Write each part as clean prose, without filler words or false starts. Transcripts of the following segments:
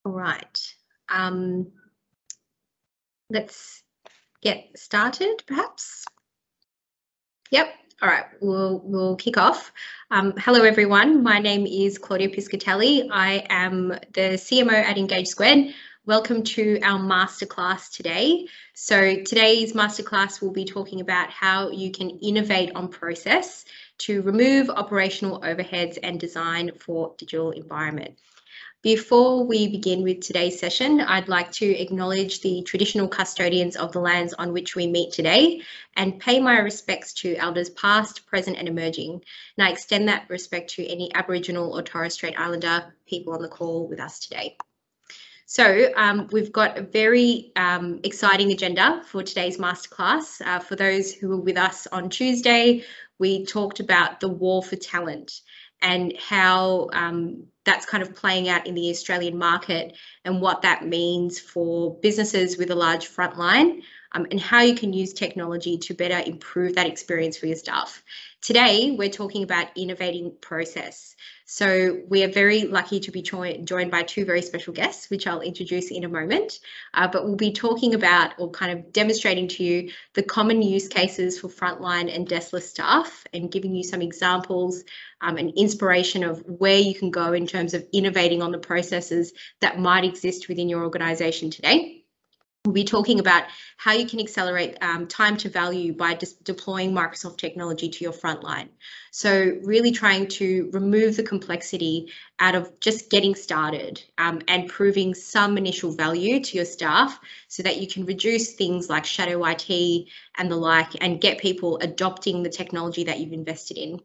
All right. Let's get started, perhaps. Yep. All right. We'll kick off. Hello, everyone. My name is Claudia Piscatelli. I am the CMO at Engage Squared. Welcome to our masterclass today. So today's masterclass will be talking about how you can innovate on process to remove operational overheads and design for digital environment. Before we begin with today's session, I'd like to acknowledge the traditional custodians of the lands on which we meet today and pay my respects to elders past, present and emerging. And I extend that respect to any Aboriginal or Torres Strait Islander people on the call with us today. So we've got a very exciting agenda for today's masterclass. For those who were with us on Tuesday, we talked about the war for talent and how that's kind of playing out in the Australian market and what that means for businesses with a large frontline and how you can use technology to better improve that experience for your staff. Today, we're talking about innovating process. So we are very lucky to be joined by two very special guests, which I'll introduce in a moment, but we'll be talking about or kind of demonstrating to you the common use cases for frontline and deskless staff and giving you some examples and inspiration of where you can go in terms of innovating on the processes that might exist within your organisation today. We'll be talking about how you can accelerate time to value by deploying Microsoft technology to your frontline. So really trying to remove the complexity out of just getting started and proving some initial value to your staff so that you can reduce things like shadow IT and the like and get people adopting the technology that you've invested in.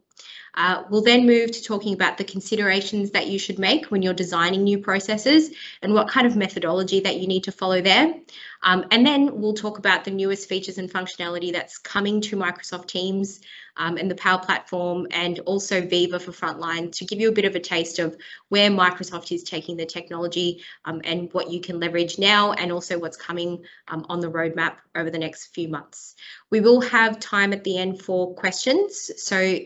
We'll then move to talking about the considerations that you should make when you're designing new processes and what kind of methodology that you need to follow there. And then we'll talk about the newest features and functionality that's coming to Microsoft Teams and the Power Platform and also Viva for Frontline to give you a bit of a taste of where Microsoft is taking the technology and what you can leverage now and also what's coming on the roadmap over the next few months. We will have time at the end for questions. So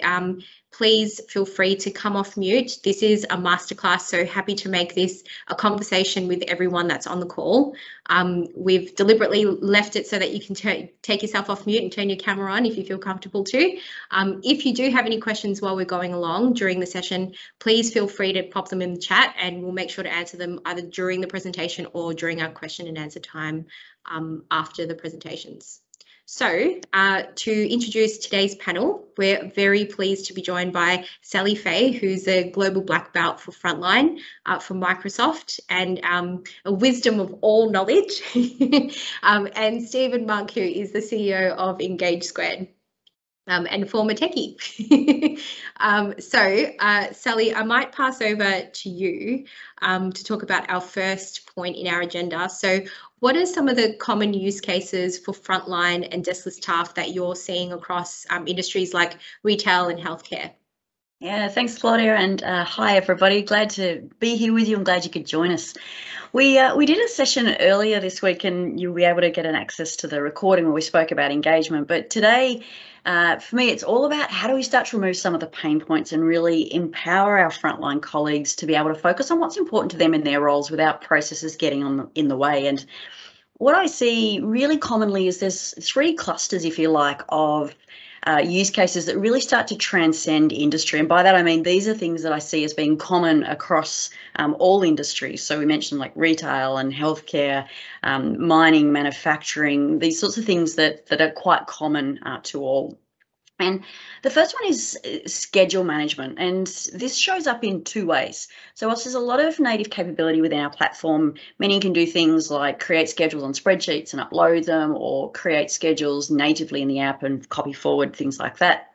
please feel free to come off mute. This is a masterclass, so happy to make this a conversation with everyone that's on the call. We've deliberately left it so that you can take yourself off mute and turn your camera on if you feel comfortable to. If you do have any questions while we're going along during the session, please feel free to pop them in the chat and we'll make sure to answer them either during the presentation or during our question and answer time after the presentations. So to introduce today's panel, we're very pleased to be joined by Sally Fay, who's a global black belt for Frontline from Microsoft and a wisdom of all knowledge, and Stephen Monk, who is the CEO of Engage Squared. And former techie. Sally, I might pass over to you to talk about our first point in our agenda. So what are some of the common use cases for frontline and deskless staff that you're seeing across industries like retail and healthcare? Yeah, thanks, Claudia, and hi, everybody. Glad to be here with you and glad you could join us. We did a session earlier this week and you'll be able to get an access to the recording where we spoke about engagement. But today, for me, it's all about how do we start to remove some of the pain points and really empower our frontline colleagues to be able to focus on what's important to them in their roles without processes getting in the way. And what I see really commonly is there's three clusters, if you like, of use cases that really start to transcend industry. And by that, I mean, these are things that I see as being common across all industries. So we mentioned like retail and healthcare, mining, manufacturing, these sorts of things that are quite common to all. And the first one is schedule management, and this shows up in two ways. So whilst there's a lot of native capability within our platform, many can do things like create schedules on spreadsheets and upload them, or create schedules natively in the app and copy forward, things like that.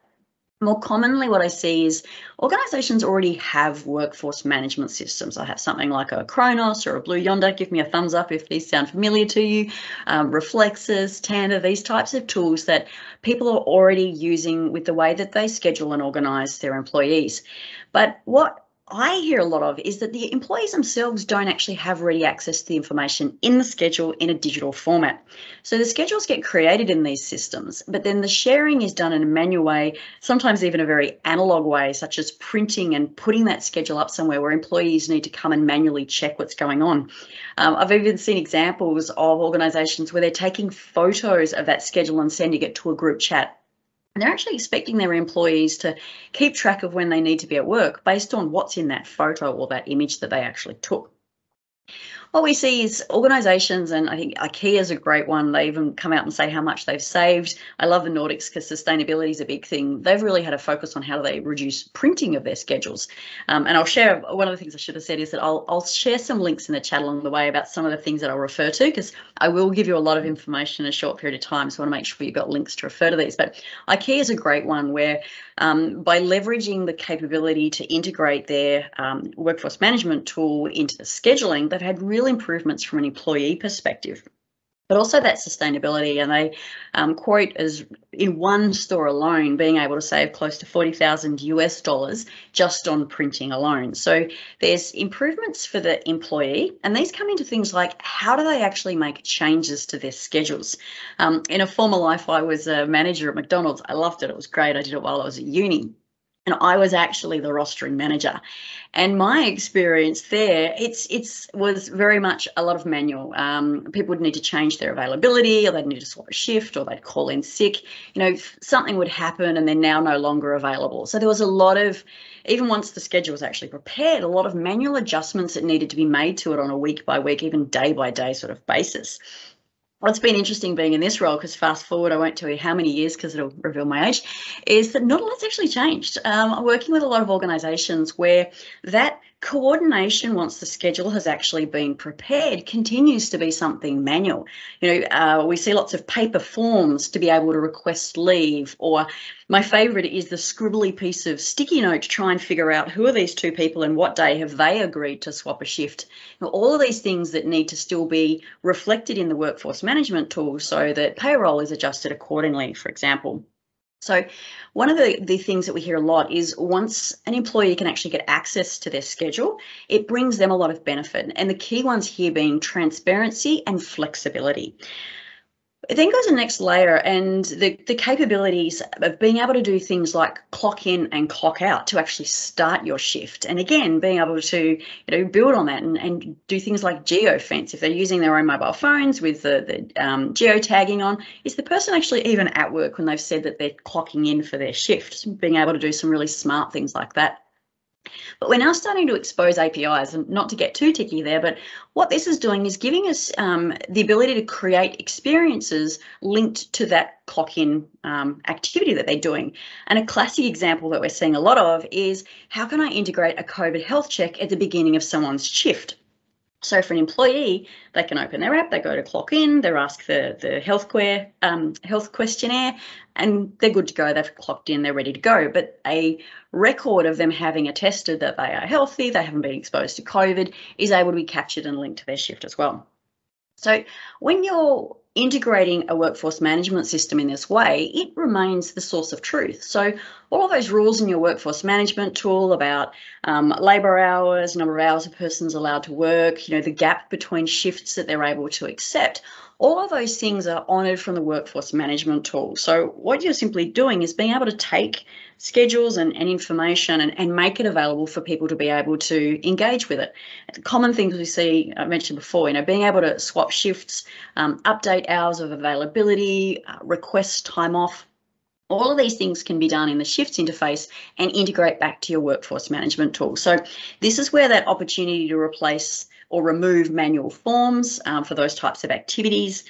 More commonly, what I see is organisations already have workforce management systems. I have something like a Kronos or a Blue Yonder. Give me a thumbs up if these sound familiar to you. Reflexes, Tanda, these types of tools that people are already using with the way that they schedule and organise their employees. But what I hear a lot of is that the employees themselves don't actually have ready access to the information in the schedule in a digital format. So the schedules get created in these systems, but then the sharing is done in a manual way, sometimes even a very analog way, such as printing and putting that schedule up somewhere where employees need to come and manually check what's going on. I've even seen examples of organisations where they're taking photos of that schedule and sending it to a group chat. And they're actually expecting their employees to keep track of when they need to be at work based on what's in that photo or that image that they actually took. What we see is organisations, and I think IKEA is a great one. They even come out and say how much they've saved. I love the Nordics because sustainability is a big thing. They've really had a focus on how do they reduce printing of their schedules. And I'll share, one of the things I should have said is that I'll share some links in the chat along the way about some of the things that I'll refer to, because I will give you a lot of information in a short period of time. So I want to make sure you've got links to refer to these. But IKEA is a great one where by leveraging the capability to integrate their workforce management tool into the scheduling, they've had real improvements from an employee perspective, but also that sustainability. And they quote as in one store alone being able to save close to $40,000 just on printing alone. So there's improvements for the employee, and these come into things like how do they actually make changes to their schedules. In a former life, I was a manager at McDonald's. I loved it. It was great. I did it while I was at uni. And I was actually the rostering manager. And my experience there, it was very much a lot of manual. People would need to change their availability, or they'd need to swap a shift, or they'd call in sick. You know, something would happen and they're now no longer available. So there was a lot of, even once the schedule was actually prepared, a lot of manual adjustments that needed to be made to it on a week by week, even day by day sort of basis. What's been interesting being in this role, because fast forward, I won't tell you how many years because it'll reveal my age, is that not a lot's actually changed. I'm working with a lot of organisations where that coordination, once the schedule has actually been prepared, continues to be something manual. You know, we see lots of paper forms to be able to request leave, or my favourite is the scribbly piece of sticky note to try and figure out who are these two people and what day have they agreed to swap a shift. Now, all of these things that need to still be reflected in the workforce management tool so that payroll is adjusted accordingly, for example. So one of the things that we hear a lot is once an employee can actually get access to their schedule, it brings them a lot of benefit. And the key ones here being transparency and flexibility. It then goes to the next layer, and the capabilities of being able to do things like clock in and clock out to actually start your shift. And again, being able to build on that and do things like geofence. If they're using their own mobile phones with the geotagging on, is the person actually even at work when they've said that they're clocking in for their shift? Being able to do some really smart things like that. But we're now starting to expose APIs, and not to get too ticky there, but what this is doing is giving us the ability to create experiences linked to that clock-in activity that they're doing. And a classic example that we're seeing a lot of is how can I integrate a COVID health check at the beginning of someone's shift? So for an employee, they can open their app, they go to clock in, they're asked the health questionnaire, and they're good to go. They've clocked in, they're ready to go. But a record of them having attested that they are healthy, they haven't been exposed to COVID, is able to be captured and linked to their shift as well. So when you're integrating a workforce management system in this way, it remains the source of truth. So all of those rules in your workforce management tool about labour hours, number of hours a person's allowed to work, the gap between shifts that they're able to accept, all of those things are honoured from the workforce management tool. So what you're simply doing is being able to take schedules and information and make it available for people to be able to engage with it. The common things we see, I mentioned before, being able to swap shifts, update hours of availability, request time off. All of these things can be done in the shifts interface and integrate back to your workforce management tool. So this is where that opportunity to replace or remove manual forms for those types of activities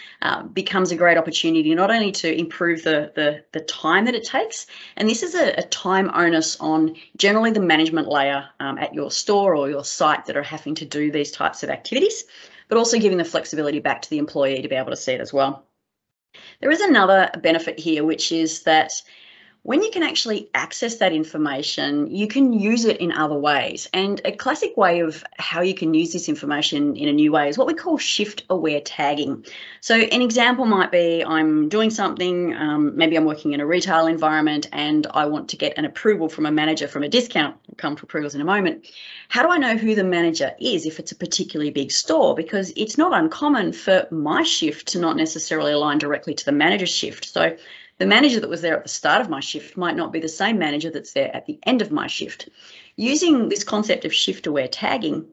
becomes a great opportunity, not only to improve the time that it takes, and this is a time onus on generally the management layer at your store or your site that are having to do these types of activities, but also giving the flexibility back to the employee to be able to see it as well. There is another benefit here, which is that When you can actually access that information, you can use it in other ways. And a classic way of how you can use this information in a new way is what we call shift-aware tagging. So an example might be I'm doing something, maybe I'm working in a retail environment and I want to get an approval from a manager from a discount. We'll come to approvals in a moment. How do I know who the manager is if it's a particularly big store? Because it's not uncommon for my shift to not necessarily align directly to the manager's shift. So the manager that was there at the start of my shift might not be the same manager that's there at the end of my shift. Using this concept of shift-aware tagging,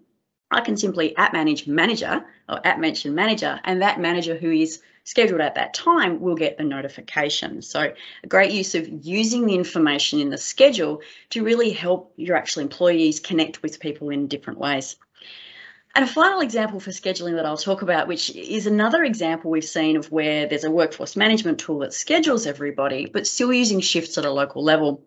I can simply @manage manager or @mention manager, and that manager who is scheduled at that time will get a notification. So a great use of using the information in the schedule to really help your actual employees connect with people in different ways. And a final example for scheduling that I'll talk about, which is another example we've seen of where there's a workforce management tool that schedules everybody, but still using shifts at a local level.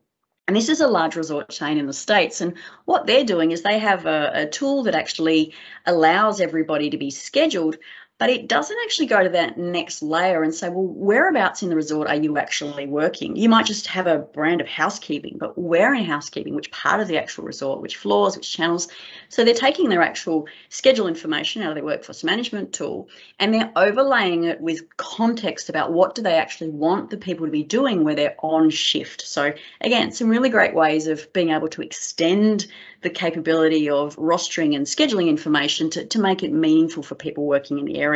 And this is a large resort chain in the States. And what they're doing is they have a tool that actually allows everybody to be scheduled, but it doesn't actually go to that next layer and say, well, whereabouts in the resort are you actually working? You might just have a brand of housekeeping, but where in housekeeping, which part of the actual resort, which floors, which channels? So they're taking their actual schedule information out of their workforce management tool and they're overlaying it with context about what do they actually want the people to be doing where they're on shift. So again, some really great ways of being able to extend the capability of rostering and scheduling information to make it meaningful for people working in the area.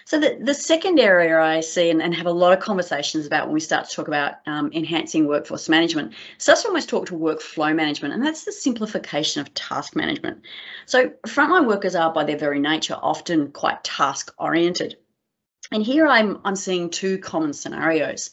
So the second area I see and have a lot of conversations about when we start to talk about enhancing workforce management starts to almost talk to workflow management, and that's the simplification of task management. So frontline workers are by their very nature often quite task oriented. And here I'm seeing two common scenarios.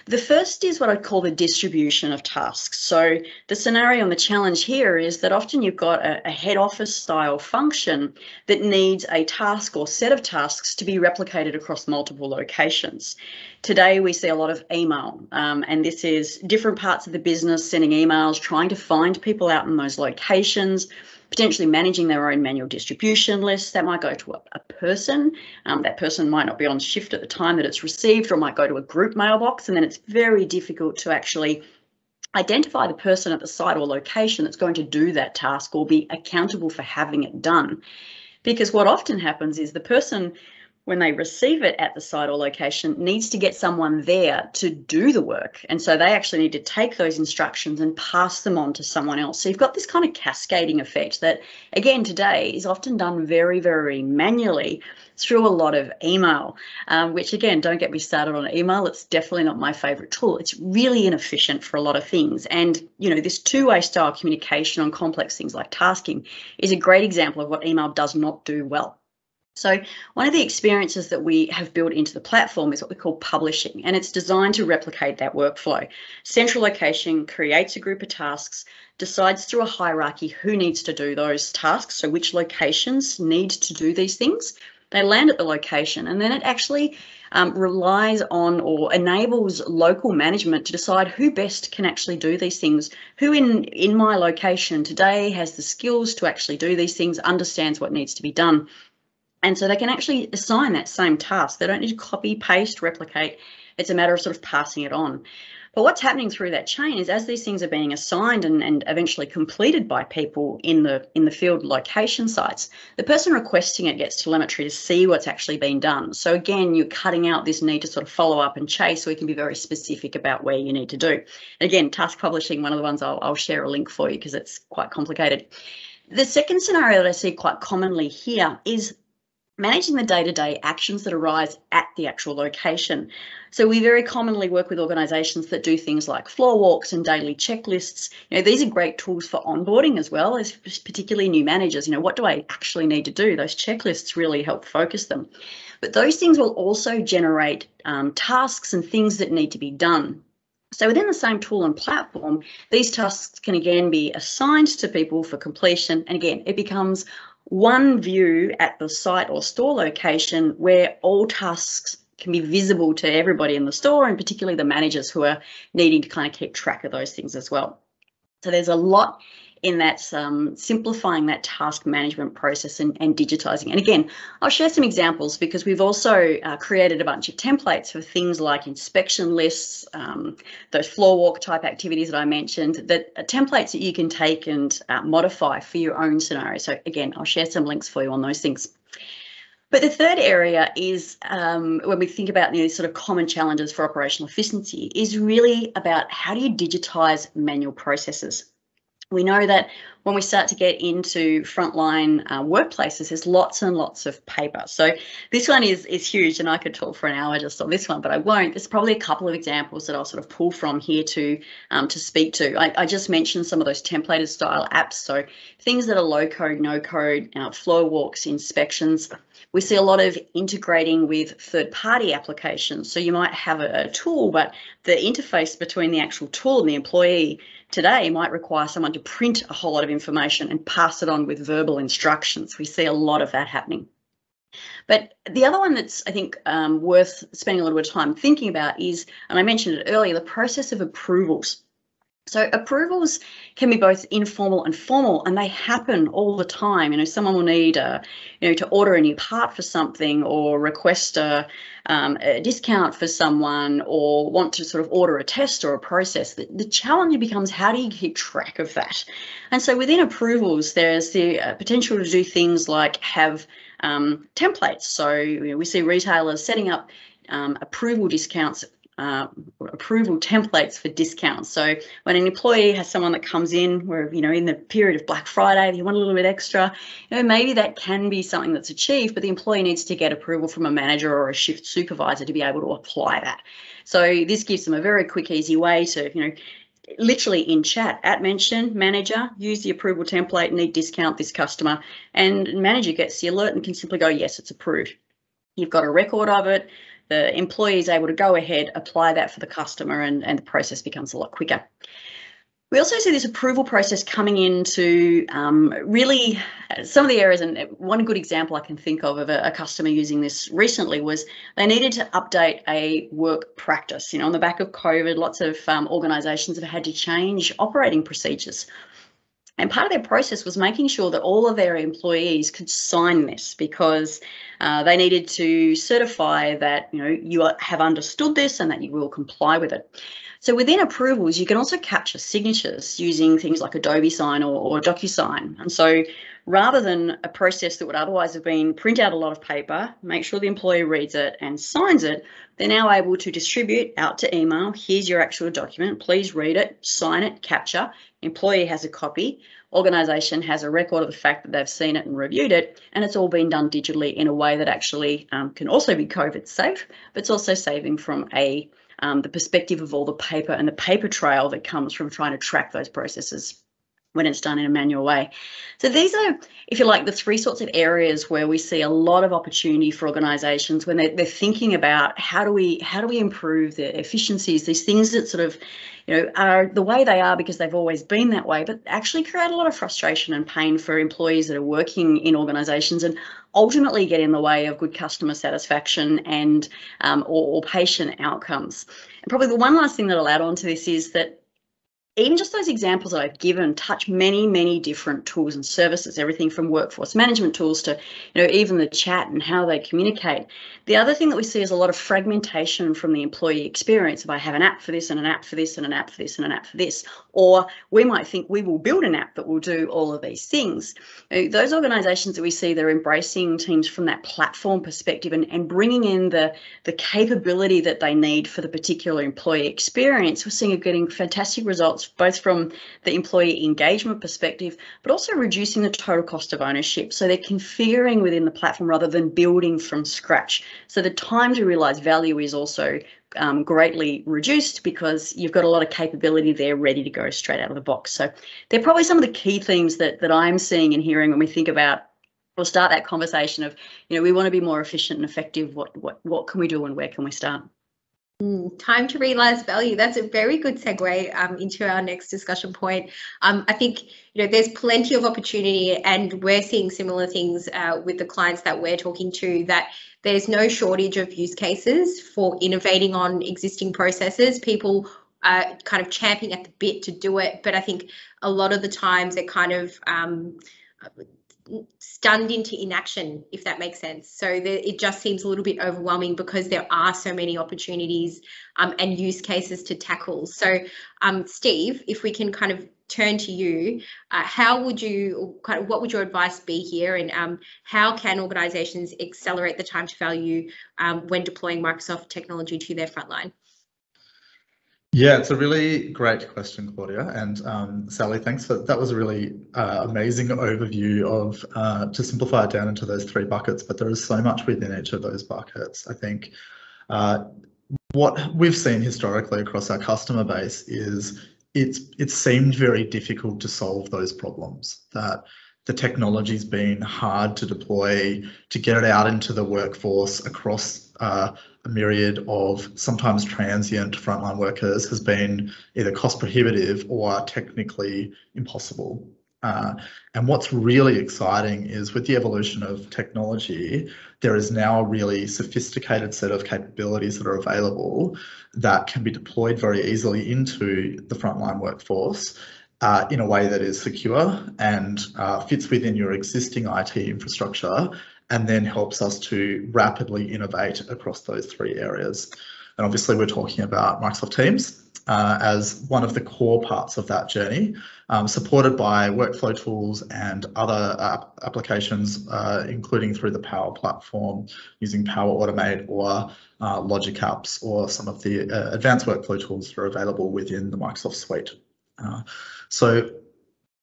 The first is what I'd call the distribution of tasks. So the scenario and the challenge here is that often you've got a head office style function that needs a task or set of tasks to be replicated across multiple locations. Today we see a lot of email, and this is different parts of the business sending emails, trying to find people out in those locations, potentially managing their own manual distribution lists. That might go to a person. That person might not be on shift at the time that it's received, or might go to a group mailbox, and then it's very difficult to actually identify the person at the site or location that's going to do that task or be accountable for having it done. Because what often happens is the person, when they receive it at the site or location, needs to get someone there to do the work. And so they actually need to take those instructions and pass them on to someone else. So you've got this kind of cascading effect that, again, today is often done very, very manually through a lot of email, which, again, don't get me started on email. It's definitely not my favorite tool. It's really inefficient for a lot of things. And, you know, this two-way style communication on complex things like tasking is a great example of what email does not do well. So one of the experiences that we have built into the platform is what we call publishing, and it's designed to replicate that workflow. Central location creates a group of tasks, decides through a hierarchy who needs to do those tasks, so which locations need to do these things. They land at the location, and then it actually relies on or enables local management to decide who best can actually do these things, who in my location today has the skills to actually do these things, understands what needs to be done. And so they can actually assign that same task. They don't need to copy, paste, replicate. It's a matter of sort of passing it on. But what's happening through that chain is as these things are being assigned and eventually completed by people in the field location sites, the person requesting it gets telemetry to see what's actually been done. So again, you're cutting out this need to sort of follow up and chase, so we can be very specific about where you need to do. And again, task publishing, one of the ones I'll share a link for you because it's quite complicated. The second scenario that I see quite commonly here is managing the day-to-day actions that arise at the actual location. So we very commonly work with organisations that do things like floor walks and daily checklists. You know, these are great tools for onboarding as well, as particularly new managers. You know, what do I actually need to do? Those checklists really help focus them. But those things will also generate tasks and things that need to be done. So within the same tool and platform, these tasks can again be assigned to people for completion. And again, it becomes one view at the site or store location where all tasks can be visible to everybody in the store, and particularly the managers who are needing to kind of keep track of those things as well. So there's a lot in that simplifying that task management process and digitizing. And again, I'll share some examples because we've also created a bunch of templates for things like inspection lists, those floor walk type activities that I mentioned, that are templates that you can take and modify for your own scenario. So again, I'll share some links for you on those things. But the third area is when we think about these sort of common challenges for operational efficiency is really about how do you digitize manual processes. We know that when we start to get into frontline workplaces, there's lots and lots of paper. So this one is huge, and I could talk for an hour just on this one, but I won't. There's probably a couple of examples that I'll sort of pull from here to speak to. I just mentioned some of those templated style apps. So things that are low code, no code, flow walks, inspections. We see a lot of integrating with third-party applications. So you might have a tool, but the interface between the actual tool and the employee today might require someone to print a whole lot of information and pass it on with verbal instructions. We see a lot of that happening. But the other one that's, I think, worth spending a little bit of time thinking about is, and I mentioned it earlier, the process of approvals. So approvals can be both informal and formal, and they happen all the time. You know, someone will need, to order a new part for something, or request a discount for someone, or want to sort of order a test or a process. The challenge becomes, how do you keep track of that? And so within approvals, there's the potential to do things like have templates. So we see retailers setting up approval discounts, approval templates for discounts. So when an employee has someone that comes in where, in the period of Black Friday, they want a little bit extra, maybe that can be something that's achieved, but the employee needs to get approval from a manager or a shift supervisor to be able to apply that. So this gives them a very quick, easy way to, literally in chat, @mention manager, use the approval template, need discount this customer, and manager gets the alert and can simply go, yes, it's approved. You've got a record of it. The employee is able to go ahead, apply that for the customer, and the process becomes a lot quicker. We also see this approval process coming into really some of the areas, and one good example I can think of a customer using this recently was they needed to update a work practice. On the back of COVID, lots of organisations have had to change operating procedures. And part of their process was making sure that all of their employees could sign this, because they needed to certify that you have understood this and that you will comply with it. So within approvals, you can also capture signatures using things like Adobe Sign or DocuSign. And so rather than a process that would otherwise have been print out a lot of paper, make sure the employee reads it and signs it, they're now able to distribute out to email. Here's your actual document. Please read it, sign it, capture. Employee has a copy. Organisation has a record of the fact that they've seen it and reviewed it, and it's all been done digitally in a way that actually can also be COVID safe, but it's also saving from the perspective of all the paper and the paper trail that comes from trying to track those processes when it's done in a manual way. So these are, if you like, the three sorts of areas where we see a lot of opportunity for organisations when they're thinking about how do we improve the efficiencies, these things that sort of are the way they are because they've always been that way, but actually create a lot of frustration and pain for employees that are working in organisations and ultimately get in the way of good customer satisfaction and or patient outcomes. And probably the one last thing that I'll add on to this is that even just those examples that I've given touch many, many different tools and services, everything from workforce management tools to, even the chat and how they communicate. The other thing that we see is a lot of fragmentation from the employee experience. If I have an app for this and an app for this and an app for this and an app for this, or we might think we will build an app that will do all of these things. Those organizations that we see, they're embracing teams from that platform perspective and bringing in the capability that they need for the particular employee experience. We're seeing getting fantastic results, both from the employee engagement perspective, but also reducing the total cost of ownership. So they're configuring within the platform rather than building from scratch. So the time to realize value is also greatly reduced because you've got a lot of capability there ready to go straight out of the box. So they're probably some of the key themes that I'm seeing and hearing when we think about, we'll start that conversation of, we want to be more efficient and effective. What can we do and where can we start? Time to realize value. That's a very good segue into our next discussion point. I think there's plenty of opportunity, and we're seeing similar things with the clients that we're talking to, that there's no shortage of use cases for innovating on existing processes. People kind of champing at the bit to do it, but I think a lot of the times they're kind of stunned into inaction, if that makes sense. So it just seems a little bit overwhelming because there are so many opportunities and use cases to tackle. So Steve, if we can kind of turn to you, what would your advice be here, and how can organizations accelerate the time to value when deploying Microsoft technology to their frontline? Yeah, it's a really great question, Claudia, and Sally, thanks for that. Was a really amazing overview of to simplify it down into those 3 buckets, but there is so much within each of those buckets. I think what we've seen historically across our customer base is it seemed very difficult to solve those problems, that the technology's been hard to deploy, to get it out into the workforce across a myriad of sometimes transient frontline workers has been either cost prohibitive or technically impossible. And what's really exciting is with the evolution of technology, there is now a really sophisticated set of capabilities that are available that can be deployed very easily into the frontline workforce in a way that is secure and fits within your existing IT infrastructure, and then helps us to rapidly innovate across those 3 areas. And obviously we're talking about Microsoft Teams as one of the core parts of that journey, supported by workflow tools and other applications, including through the Power Platform, using Power Automate or Logic Apps, or some of the advanced workflow tools that are available within the Microsoft suite. So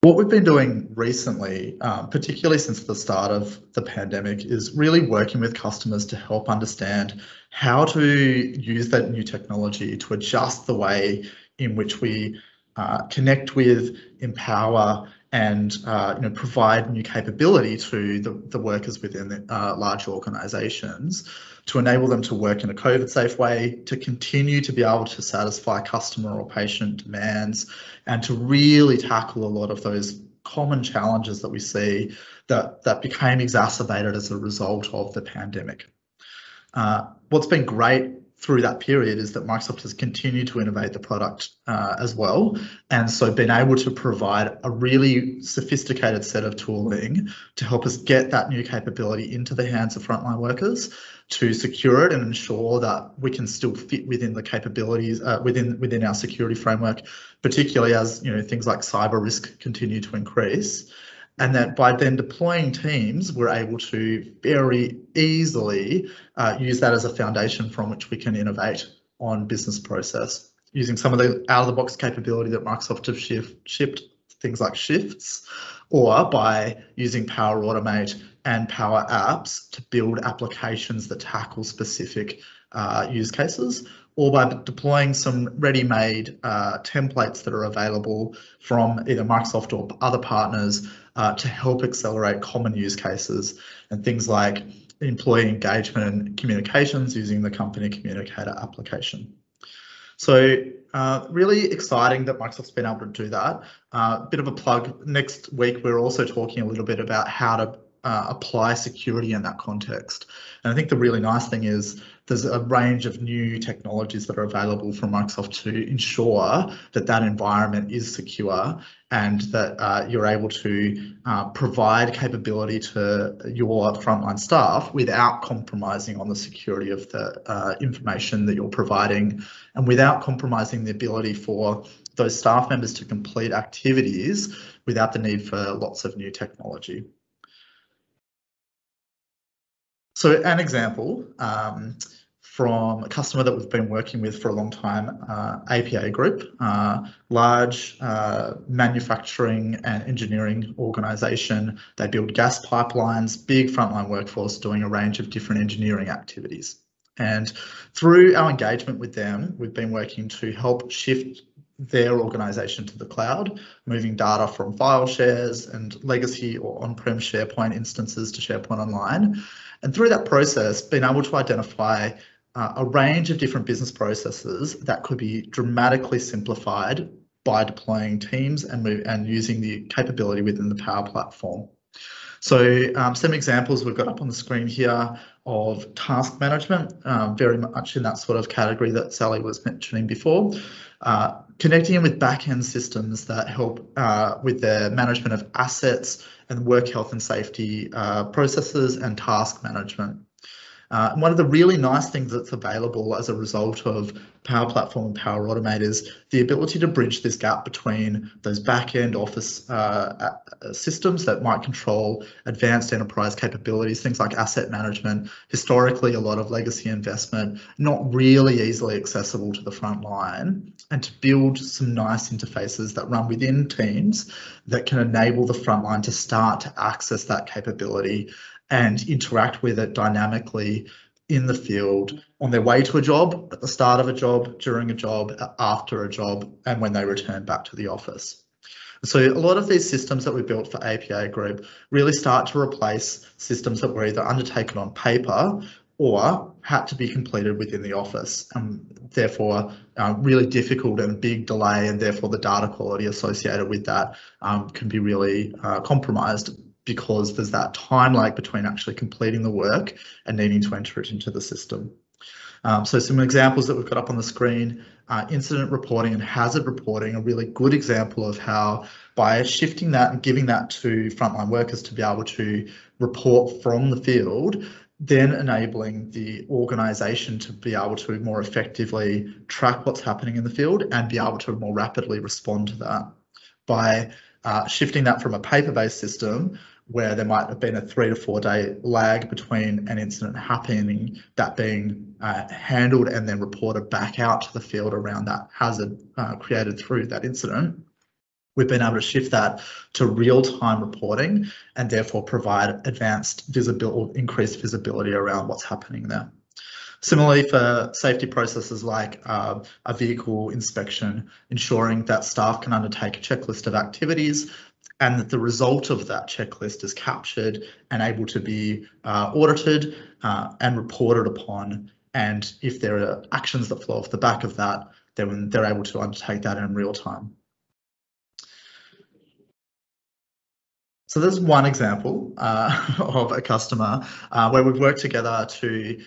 what we've been doing recently, particularly since the start of the pandemic, is really working with customers to help understand how to use that new technology to adjust the way in which we connect with, empower, and provide new capability to the workers within large organisations, to enable them to work in a COVID-safe way, to continue to be able to satisfy customer or patient demands, and to really tackle a lot of those common challenges that we see that became exacerbated as a result of the pandemic. What's been great through that period is that Microsoft has continued to innovate the product as well, and so been able to provide a really sophisticated set of tooling to help us get that new capability into the hands of frontline workers, to secure it and ensure that we can still fit within the capabilities within our security framework, particularly as things like cyber risk continue to increase. And that by then deploying Teams, we're able to very easily use that as a foundation from which we can innovate on business process, using some of the out-of-the-box capability that Microsoft have shipped, things like shifts, or by using Power Automate and Power Apps to build applications that tackle specific use cases, or by deploying some ready-made templates that are available from either Microsoft or other partners to help accelerate common use cases, and things like employee engagement and communications using the company communicator application. So really exciting that Microsoft's been able to do that. Bit of a plug, next week we're also talking a little bit about how to apply security in that context. And I think the really nice thing is there's a range of new technologies that are available from Microsoft to ensure that that environment is secure, and that you're able to provide capability to your frontline staff without compromising on the security of the information that you're providing, and without compromising the ability for those staff members to complete activities without the need for lots of new technology. So an example from a customer that we've been working with for a long time, APA Group, large manufacturing and engineering organisation. They build gas pipelines, big frontline workforce doing a range of different engineering activities. And through our engagement with them, we've been working to help shift their organisation to the cloud, moving data from file shares and legacy or on-prem SharePoint instances to SharePoint Online. And through that process, being able to identify a range of different business processes that could be dramatically simplified by deploying Teams and using the capability within the Power Platform. So some examples we've got up on the screen here of task management, very much in that sort of category that Sally was mentioning before. Connecting in with back-end systems that help with the management of assets and work health and safety processes and task management. One of the really nice things that's available as a result of Power Platform and Power Automate is the ability to bridge this gap between those back-end office systems that might control advanced enterprise capabilities, things like asset management, historically a lot of legacy investment, not really easily accessible to the front line, and to build some nice interfaces that run within teams that can enable the front line to start to access that capability and interact with it dynamically in the field on their way to a job, at the start of a job, during a job, after a job, and when they return back to the office. So a lot of these systems that we built for APA Group really start to replace systems that were either undertaken on paper or had to be completed within the office, and therefore really difficult and big delay, and therefore the data quality associated with that can be really compromised, because there's that time lag between actually completing the work and needing to enter it into the system. So some examples that we've got up on the screen, incident reporting and hazard reporting, a really good example of how by shifting that and giving that to frontline workers to be able to report from the field, then enabling the organisation to be able to more effectively track what's happening in the field and be able to more rapidly respond to that. By shifting that from a paper-based system where there might have been a 3 to 4 day lag between an incident happening, that being handled and then reported back out to the field around that hazard created through that incident, we've been able to shift that to real-time reporting and therefore provide advanced visibility, increased visibility around what's happening there. Similarly, for safety processes like a vehicle inspection, ensuring that staff can undertake a checklist of activities and that the result of that checklist is captured and able to be audited and reported upon. And if there are actions that flow off the back of that, then they're able to undertake that in real time. So there's one example of a customer where we've worked together to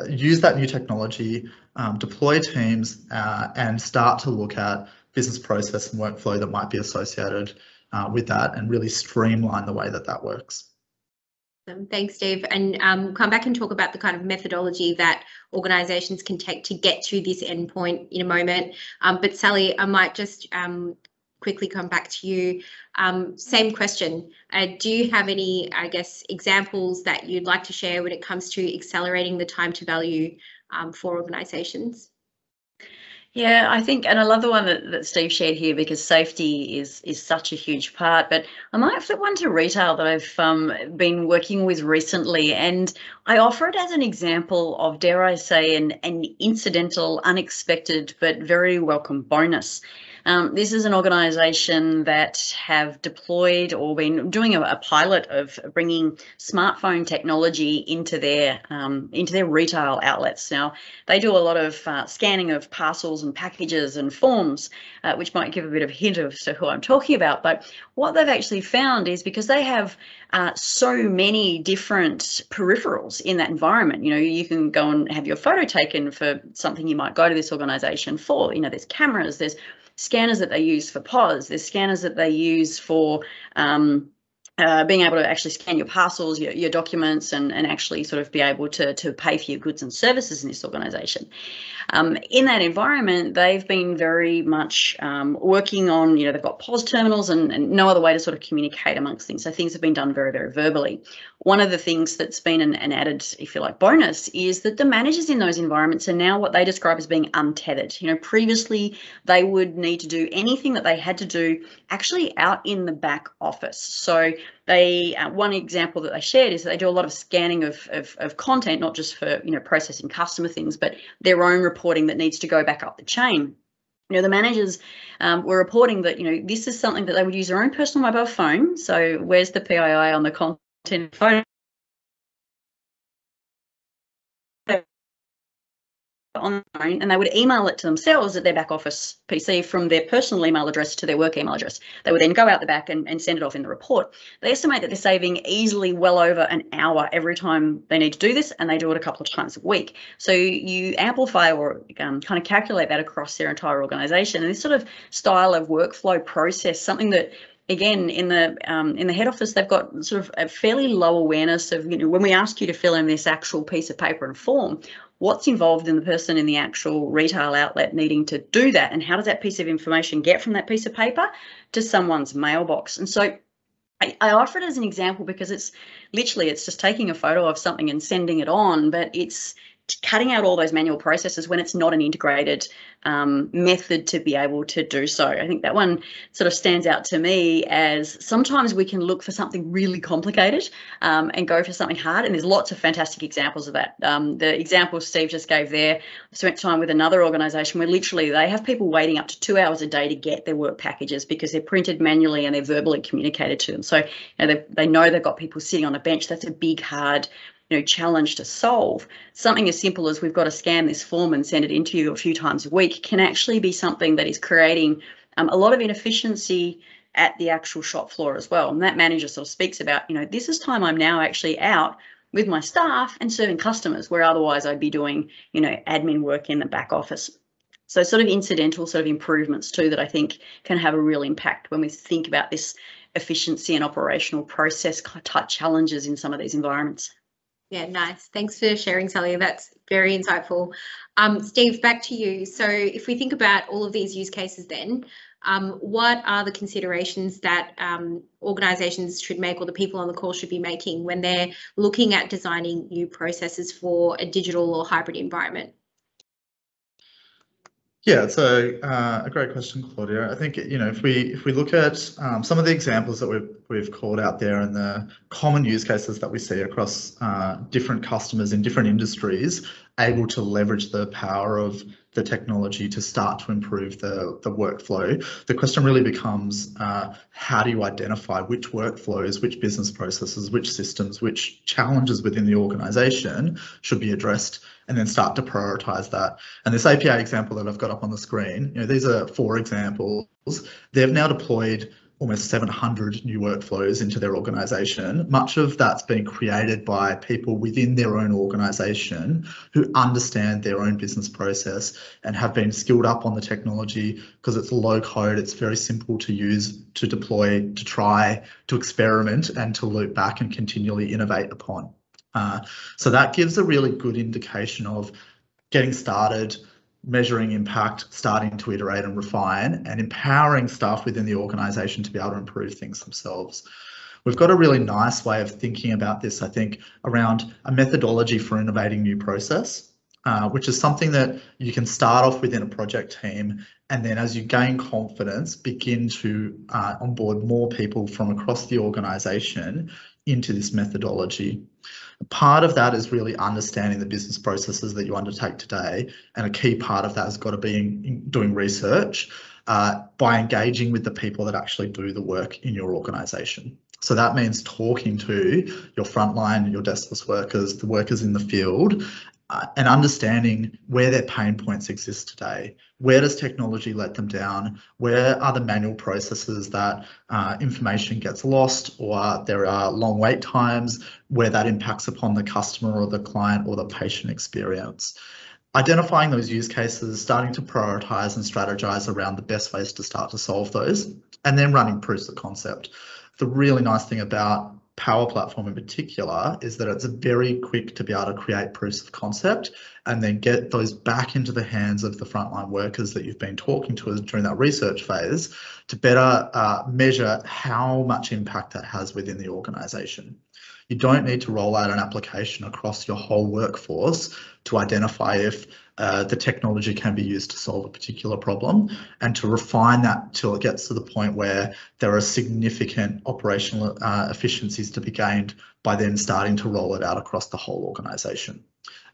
use that new technology, deploy teams and start to look at business process and workflow that might be associated with that and really streamline the way that that works. Thanks, Dave. And come back and talk about the kind of methodology that organisations can take to get to this endpoint in a moment. But Sally, I might just quickly come back to you. Same question. Do you have any, I guess, examples that you'd like to share when it comes to accelerating the time to value for organisations? Yeah, I think, and I love the one that Steve shared here, because safety is such a huge part. But I might flip one to retail that I've been working with recently, and I offer it as an example of, dare I say, an incidental, unexpected, but very welcome bonus. This is an organisation that have deployed or been doing a pilot of bringing smartphone technology into their retail outlets. Now, they do a lot of scanning of parcels and packages and forms, which might give a bit of a hint as to who I'm talking about. But what they've actually found is, because they have so many different peripherals in that environment, you can go and have your photo taken for something you might go to this organisation for. There's cameras, there's scanners that they use for POS, there's scanners that they use for being able to actually scan your parcels, your documents, and actually sort of be able to pay for your goods and services in this organisation. In that environment, they've been very much working on, they've got POS terminals and no other way to sort of communicate amongst things. So things have been done very, very verbally. One of the things that's been an added, if you like, bonus is that the managers in those environments are now what they describe as being untethered. Previously they would need to do anything that they had to do actually out in the back office. So they, one example that they shared is that they do a lot of scanning of content, not just for, processing customer things, but their own reporting that needs to go back up the chain. The managers were reporting that, this is something that they would use their own personal mobile phone. So where's the PII on the content phone? on their phone and they would email it to themselves at their back office PC from their personal email address to their work email address. They would then go out the back and send it off in the report. They estimate that they're saving easily well over an hour every time they need to do this, and they do it a couple of times a week. So you amplify or kind of calculate that across their entire organization. And this sort of style of workflow process, something that, again, in the head office, they've got sort of a fairly low awareness of, when we ask you to fill in this actual piece of paper and form, what's involved in the person in the actual retail outlet needing to do that, and how does that piece of information get from that piece of paper to someone's mailbox? And so I offer it as an example because it's just taking a photo of something and sending it on, but it's cutting out all those manual processes when it's not an integrated method to be able to do so. I think that one sort of stands out to me as sometimes we can look for something really complicated and go for something hard, and there's lots of fantastic examples of that. The example Steve just gave there, I spent time with another organisation where literally they have people waiting up to 2 hours a day to get their work packages because they're printed manually and they're verbally communicated to them. So they know they've got people sitting on a bench. That's a big, hard challenge to solve. Something as simple as we've got to scan this form and send it into you a few times a week can actually be something that is creating a lot of inefficiency at the actual shop floor as well. And that manager sort of speaks about, this is time I'm now actually out with my staff and serving customers, where otherwise I'd be doing, admin work in the back office. So sort of incidental sort of improvements too that I think can have a real impact when we think about this efficiency and operational process type challenges in some of these environments. Yeah, nice. Thanks for sharing, Sally. That's very insightful. Steve, back to you. So if we think about all of these use cases then, what are the considerations that organisations should make, or the people on the call should be making when they're looking at designing new processes for a digital or hybrid environment? Yeah, so a great question, Claudia. I think, if we look at some of the examples that we've called out there and the common use cases that we see across different customers in different industries, able to leverage the power of the technology to start to improve the workflow, the question really becomes, how do you identify which workflows, which business processes, which systems, which challenges within the organisation should be addressed, and then start to prioritize that. And this API example that I've got up on the screen, these are 4 examples. They've now deployed almost 700 new workflows into their organisation. Much of that's been created by people within their own organisation who understand their own business process and have been skilled up on the technology because it's low code, it's very simple to use, to deploy, to try, to experiment, and to loop back and continually innovate upon. So that gives a really good indication of getting started, measuring impact, starting to iterate and refine, and empowering staff within the organisation to be able to improve things themselves. We've got a really nice way of thinking about this, I think, around a methodology for innovating new process, which is something that you can start off within a project team, and then as you gain confidence, begin to onboard more people from across the organisation into this methodology. Part of that is really understanding the business processes that you undertake today, and a key part of that has got to be doing research by engaging with the people that actually do the work in your organisation. So that means talking to your frontline, your deskless workers, the workers in the field, and understanding where their pain points exist today. Where does technology let them down? Where are the manual processes that information gets lost, or there are long wait times where that impacts upon the customer or the client or the patient experience? Identifying those use cases, starting to prioritise and strategize around the best ways to start to solve those, and then running proofs of concept. The really nice thing about Power Platform in particular is that it's very quick to be able to create proofs of concept and then get those back into the hands of the frontline workers that you've been talking to during that research phase to better measure how much impact that has within the organisation. You don't need to roll out an application across your whole workforce to identify if the technology can be used to solve a particular problem, and to refine that till it gets to the point where there are significant operational efficiencies to be gained by then starting to roll it out across the whole organisation.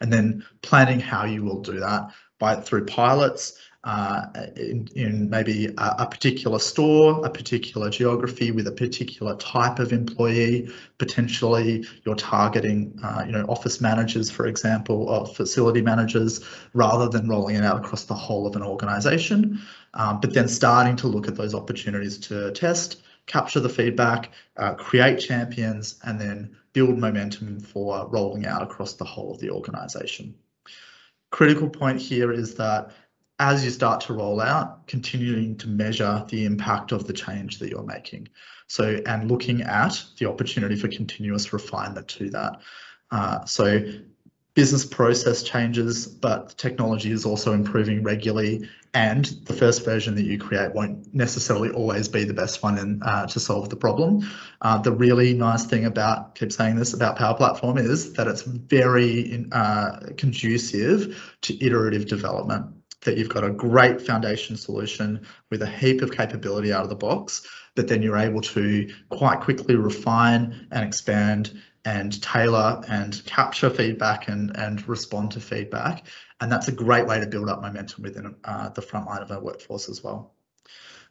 And then planning how you will do that through pilots, in maybe a particular store, a particular geography with a particular type of employee. Potentially you're targeting office managers, for example, or facility managers, rather than rolling it out across the whole of an organisation. But then starting to look at those opportunities to test, capture the feedback, create champions, and then build momentum for rolling out across the whole of the organisation. Critical point here is that as you start to roll out, continuing to measure the impact of the change that you're making. So, and looking at the opportunity for continuous refinement to that. So business process changes, but technology is also improving regularly, and the first version that you create won't necessarily always be the best one to solve the problem. The really nice thing about, keep saying this about Power Platform, is that it's very conducive to iterative development, that you've got a great foundation solution with a heap of capability out of the box, but then you're able to quite quickly refine and expand and tailor and capture feedback and respond to feedback. And that's a great way to build up momentum within the front line of our workforce as well.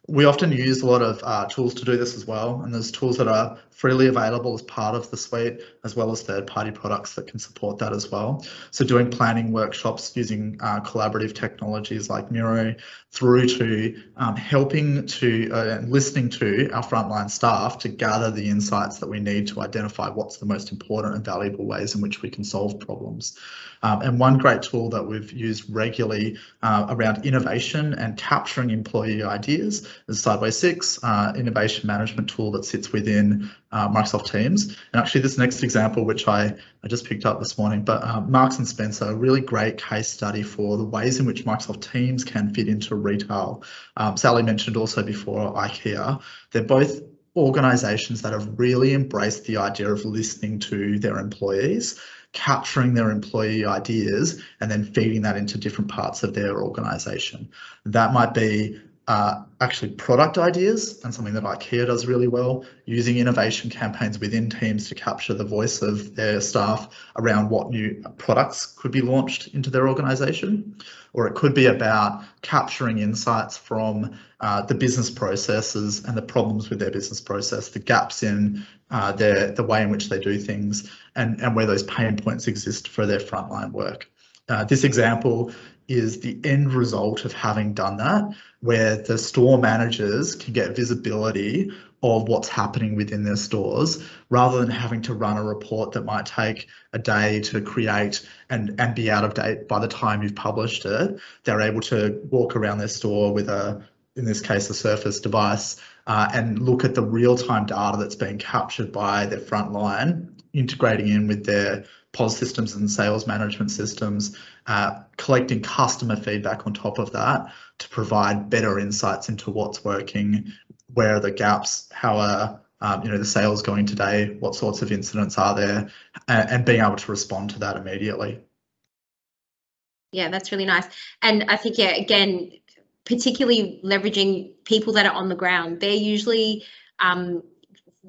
We often use a lot of tools to do this as well, and there's tools that are freely available as part of the suite, as well as third-party products that can support that as well. So doing planning workshops using collaborative technologies like Miro, through to helping to and listening to our frontline staff to gather the insights that we need to identify what's the most important and valuable ways in which we can solve problems. And one great tool that we've used regularly around innovation and capturing employee ideas is Sideway 6, innovation management tool that sits within Microsoft Teams. And actually this next example, which I just picked up this morning, but Marks and Spencer, a really great case study for the ways in which Microsoft Teams can fit into retail. Sally mentioned also before IKEA. They're both organisations that have really embraced the idea of listening to their employees, capturing their employee ideas, and then feeding that into different parts of their organisation. That might be actually product ideas, and something that IKEA does really well, using innovation campaigns within teams to capture the voice of their staff around what new products could be launched into their organisation. Or it could be about capturing insights from the business processes and the problems with their business process, the gaps in the way in which they do things, and where those pain points exist for their frontline work. This example is the end result of having done that, where the store managers can get visibility of what's happening within their stores, rather than having to run a report that might take a day to create and be out of date by the time you've published it. They're able to walk around their store with in this case, a Surface device, and look at the real-time data that's being captured by their frontline, integrating in with their POS systems and sales management systems, collecting customer feedback on top of that to provide better insights into what's working, where are the gaps, how are the sales going today, what sorts of incidents are there, and being able to respond to that immediately. Yeah, that's really nice. And I think, yeah, again, particularly leveraging people that are on the ground, they're usually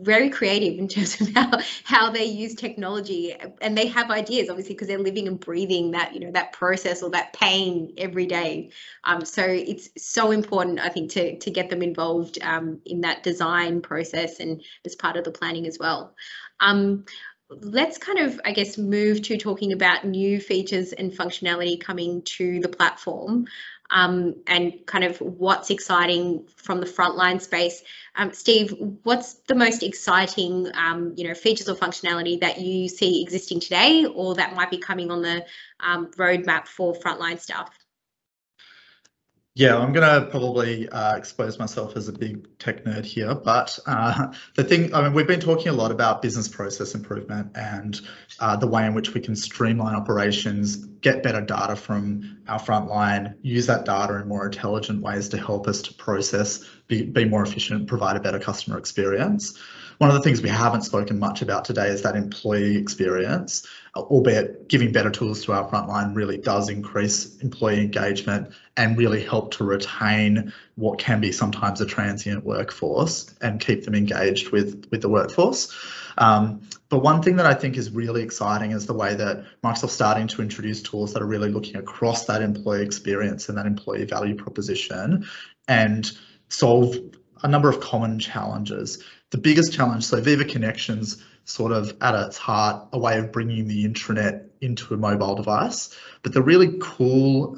very creative in terms of how they use technology, and they have ideas, obviously, because they're living and breathing that, that process or that pain every day. So it's so important, I think, to get them involved in that design process and as part of the planning as well. Let's kind of, I guess, move to talking about new features and functionality coming to the platform. And kind of what's exciting from the frontline space. Steve, what's the most exciting, features or functionality that you see existing today, or that might be coming on the roadmap for frontline staff? Yeah, I'm going to probably expose myself as a big tech nerd here, but the thing, we've been talking a lot about business process improvement and the way in which we can streamline operations, get better data from our frontline, use that data in more intelligent ways to help us to process, be more efficient, provide a better customer experience. One of the things we haven't spoken much about today is that employee experience, albeit giving better tools to our frontline really does increase employee engagement and really help to retain what can be sometimes a transient workforce and keep them engaged with the workforce. But one thing that I think is really exciting is the way that Microsoft's starting to introduce tools that are really looking across that employee experience and that employee value proposition and solve a number of common challenges. The biggest challenge, so Viva Connections sort of at its heart, a way of bringing the intranet into a mobile device. But the really cool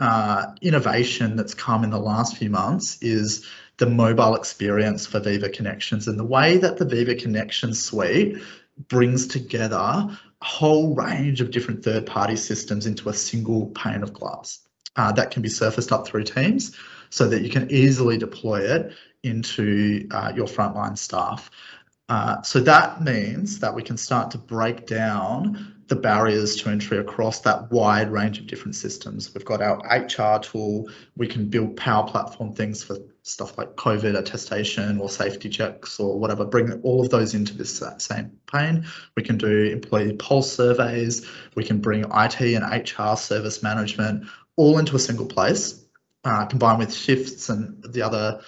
innovation that's come in the last few months is the mobile experience for Viva Connections, and the way that the Viva Connections suite brings together a whole range of different third-party systems into a single pane of glass that can be surfaced up through Teams so that you can easily deploy it into your frontline staff. So that means that we can start to break down the barriers to entry across that wide range of different systems. We've got our HR tool, we can build Power Platform things for stuff like COVID attestation or safety checks or whatever, bring all of those into this same pane. We can do employee pulse surveys, we can bring IT and HR service management all into a single place, combined with shifts and the other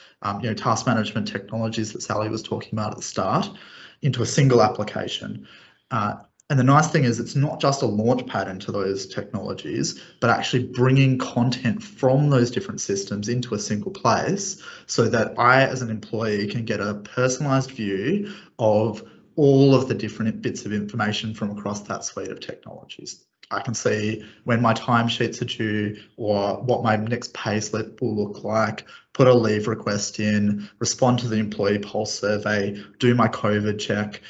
task management technologies that Sally was talking about at the start, into a single application. And the nice thing is it's not just a launch pad into those technologies, but actually bringing content from those different systems into a single place so that I, as an employee, can get a personalized view of all of the different bits of information from across that suite of technologies. I can see when my timesheets are due or what my next pay slip will look like, put a leave request in, respond to the employee pulse survey, do my COVID check,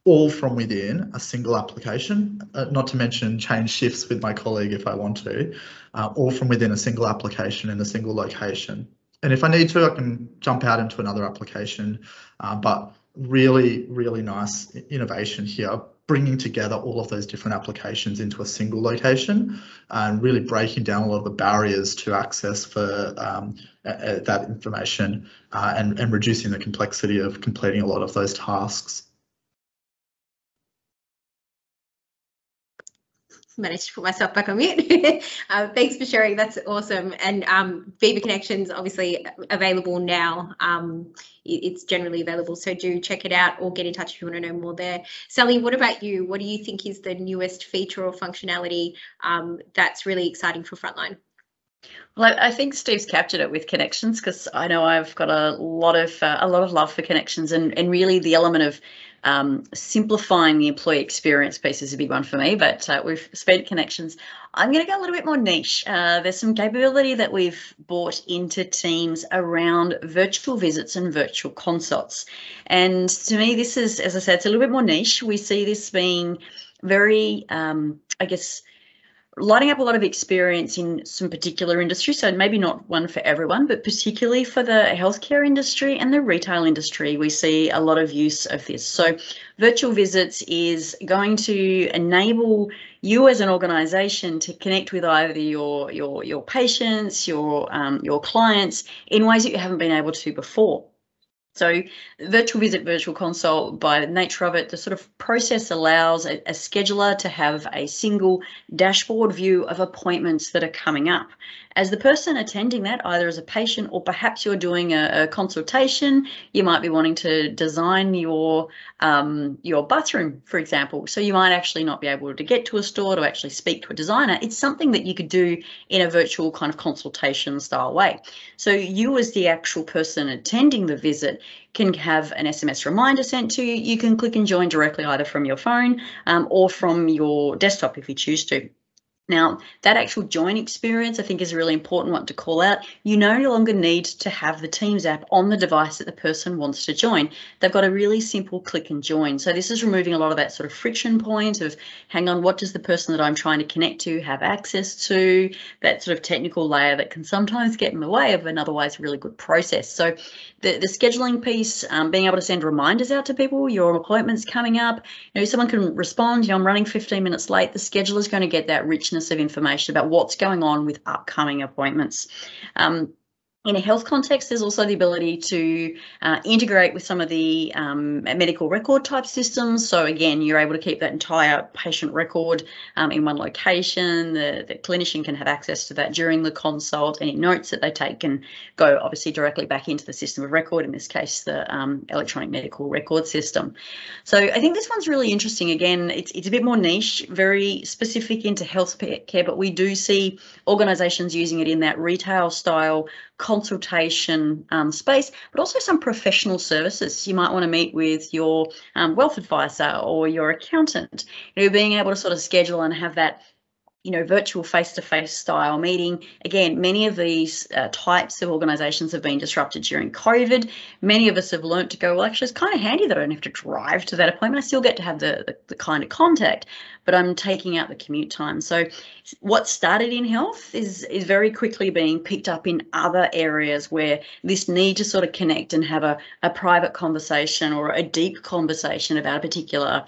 all from within a single application, not to mention change shifts with my colleague if I want to, all from within a single application in a single location. And if I need to, I can jump out into another application, but really, really nice innovation here, bringing together all of those different applications into a single location and really breaking down a lot of the barriers to access for that information and reducing the complexity of completing a lot of those tasks. Managed to put myself back on mute. Thanks for sharing. That's awesome. And Viva Connections obviously available now. It's generally available, so do check it out or get in touch if you want to know more there. Sally, what about you? What do you think is the newest feature or functionality that's really exciting for Frontline? Well, I think Steve's captured it with Connections, because I know I've got a lot of love for Connections, and really the element of simplifying the employee experience piece is a big one for me, but we've spent Connections. I'm going to go a little bit more niche. There's some capability that we've brought into Teams around virtual visits and virtual consults. And to me, this is, as I said, it's a little bit more niche. We see this being very, I guess, lighting up a lot of experience in some particular industries, so maybe not one for everyone, but particularly for the healthcare industry and the retail industry, we see a lot of use of this. So virtual visits is going to enable you as an organisation to connect with either your patients, your clients in ways that you haven't been able to before. So virtual visit, virtual consult, by the nature of it, the sort of process allows a scheduler to have a single dashboard view of appointments that are coming up. As the person attending that, either as a patient or perhaps you're doing a consultation, you might be wanting to design your bathroom, for example. So you might actually not be able to get to a store to actually speak to a designer. It's something that you could do in a virtual kind of consultation style way. So you, as the actual person attending the visit, can have an SMS reminder sent to you. You can click and join directly either from your phone or from your desktop if you choose to. Now, that actual join experience, I think, is a really important one to call out. You no longer need to have the Teams app on the device that the person wants to join. They've got a really simple click and join. So this is removing a lot of that sort of friction point of, hang on, what does the person that I'm trying to connect to have access to? That sort of technical layer that can sometimes get in the way of an otherwise really good process. So the scheduling piece, being able to send reminders out to people, your appointment's coming up, someone can respond, I'm running 15 minutes late. The scheduler's going to get that richness of information about what's going on with upcoming appointments. In a health context, there's also the ability to integrate with some of the medical record type systems. So again, you're able to keep that entire patient record in one location. The clinician can have access to that during the consult. Any notes that they take can go obviously directly back into the system of record, in this case, the electronic medical record system. So I think this one's really interesting. Again, it's a bit more niche, very specific into healthcare, but we do see organisations using it in that retail style consultation space, but also some professional services. You might want to meet with your wealth advisor or your accountant, being able to sort of schedule and have that virtual face-to-face style meeting. Again, many of these types of organisations have been disrupted during COVID. Many of us have learnt to go, well, actually, it's kind of handy that I don't have to drive to that appointment. I still get to have the kind of contact, but I'm taking out the commute time. So what started in health is very quickly being picked up in other areas where this need to sort of connect and have a private conversation or a deep conversation about a particular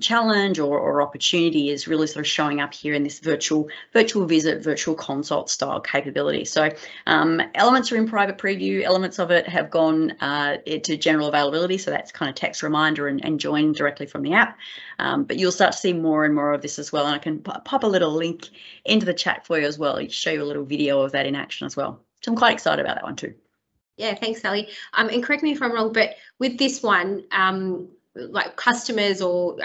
challenge or opportunity is really sort of showing up here in this virtual visit, virtual consult style capability. So elements are in private preview, elements of it have gone to general availability. So that's kind of text reminder and join directly from the app. But you'll start to see more and more of this as well. And I can pop a little link into the chat for you as well, show you a little video of that in action as well. So I'm quite excited about that one too. Yeah, thanks, Sally. And correct me if I'm wrong, but with this one, like customers or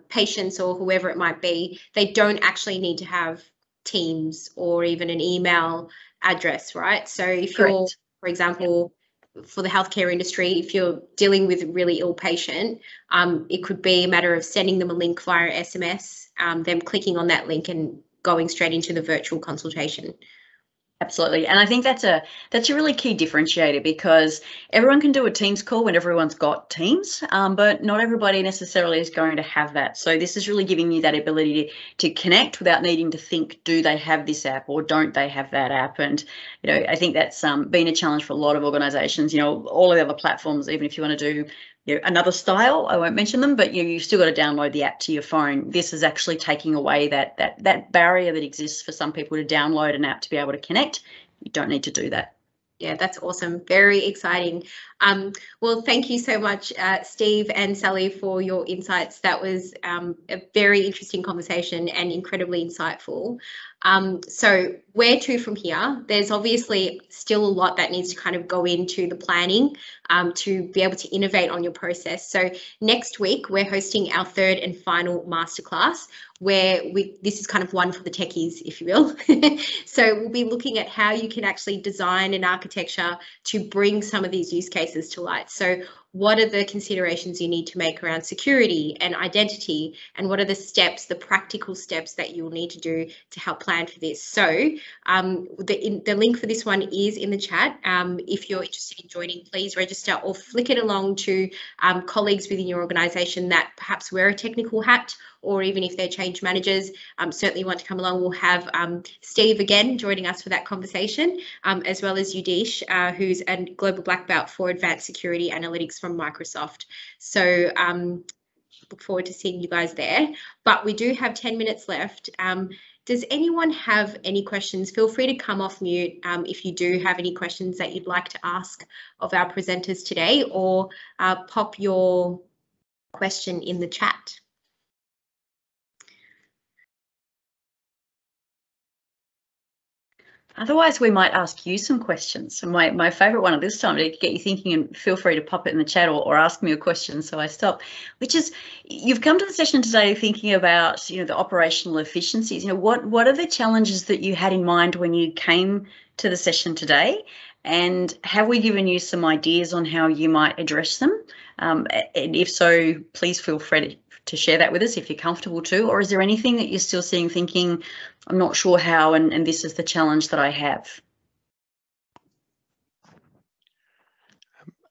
patients or whoever it might be, they don't actually need to have Teams or even an email address, right? So if Correct. you're, for example, for the healthcare industry, if you're dealing with a really ill patient, it could be a matter of sending them a link via SMS, them clicking on that link and going straight into the virtual consultation. Absolutely. And I think that's a really key differentiator, because everyone can do a Teams call when everyone's got Teams, but not everybody necessarily is going to have that. So this is really giving you that ability to connect without needing to think, do they have this app or don't they have that app? And, I think that's been a challenge for a lot of organizations. All of the other platforms, even if you want to do another style, I won't mention them, but you've still got to download the app to your phone. This is actually taking away that barrier that exists for some people to download an app to be able to connect. You don't need to do that. Yeah, that's awesome. Very exciting. Well, thank you so much, Steve and Sally, for your insights. That was a very interesting conversation and incredibly insightful. So where to from here? There's obviously still a lot that needs to kind of go into the planning to be able to innovate on your process. So next week, we're hosting our third and final masterclass, where this is kind of one for the techies, if you will. So we'll be looking at how you can actually design an architecture to bring some of these use cases to light. So what are the considerations you need to make around security and identity, and what are the steps, the practical steps that you'll need to do to help plan for this? So the link for this one is in the chat. If you're interested in joining, please register or flick it along to colleagues within your organisation that perhaps wear a technical hat, or even if they're change managers, certainly want to come along. We'll have Steve again joining us for that conversation, as well as Yudish, who's a global black belt for advanced security analytics from Microsoft. So look forward to seeing you guys there. But we do have 10 minutes left. Does anyone have any questions? Feel free to come off mute if you do have any questions that you'd like to ask of our presenters today, or pop your question in the chat. Otherwise, we might ask you some questions. So my favourite one at this time to get you thinking, and feel free to pop it in the chat or ask me a question so I stop, which is, you've come to the session today thinking about, the operational efficiencies. What are the challenges that you had in mind when you came to the session today? And have we given you some ideas on how you might address them? And if so, please feel free to share that with us if you're comfortable to. Or is there anything that you're still seeing, thinking, I'm not sure how, and this is the challenge that I have?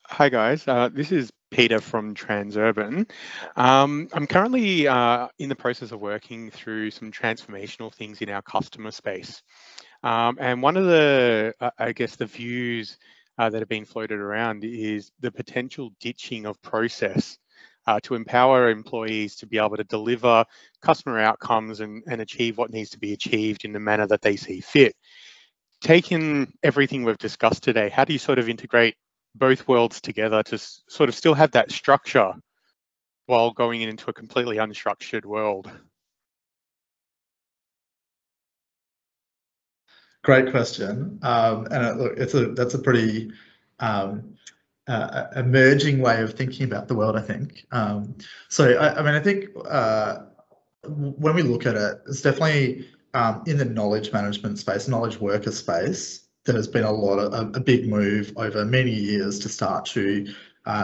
Hi guys, this is Peter from Transurban. I'm currently in the process of working through some transformational things in our customer space. And one of the, I guess, the views that have been floated around is the potential ditching of process to empower employees to be able to deliver customer outcomes and achieve what needs to be achieved in the manner that they see fit. taking everything we've discussed today, how do you sort of integrate both worlds together to sort of still have that structure while going into a completely unstructured world? Great question. And look, that's a pretty emerging way of thinking about the world, I think. So I mean, I think when we look at it, it's definitely in the knowledge management space, knowledge worker space, there has been a big move over many years to start to